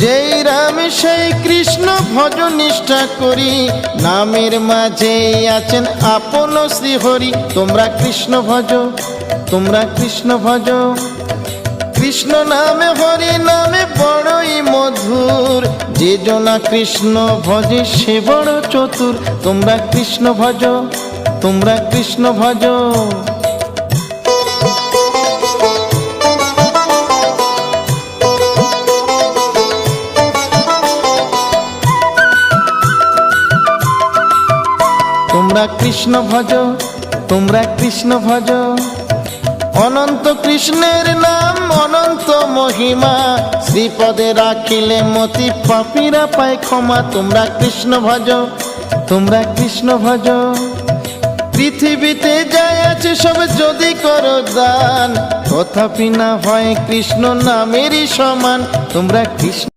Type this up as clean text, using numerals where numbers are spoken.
যেই রাম সেই কৃষ্ণ ভজ নিষ্ঠা করি, নামের মাঝে আছেন আপন শ্রীহরি। তোমরা কৃষ্ণ ভজ, তোমরা কৃষ্ণ ভজ। কৃষ্ণ নামে হরি নামে বড়ই মধুর, যে জনা কৃষ্ণ ভজে সে বড় চতুর। তোমরা কৃষ্ণ ভজ, তোমরা কৃষ্ণ ভজ। তোমরা কৃষ্ণ ভজ, তোমরা কৃষ্ণ ভজ। অনন্ত কৃষ্ণের নাম অনন্ত মহিমা, শ্রীপদে রাখিলে মতি পাপীরা পায় ক্ষমা। তোমরা কৃষ্ণ ভজ, তোমরা কৃষ্ণ ভজ। পৃথিবীতে যাই আছে সব যদি করো দান, তথাপি না হয় কৃষ্ণ নামেরই সমান। তোমরা কৃষ্ণ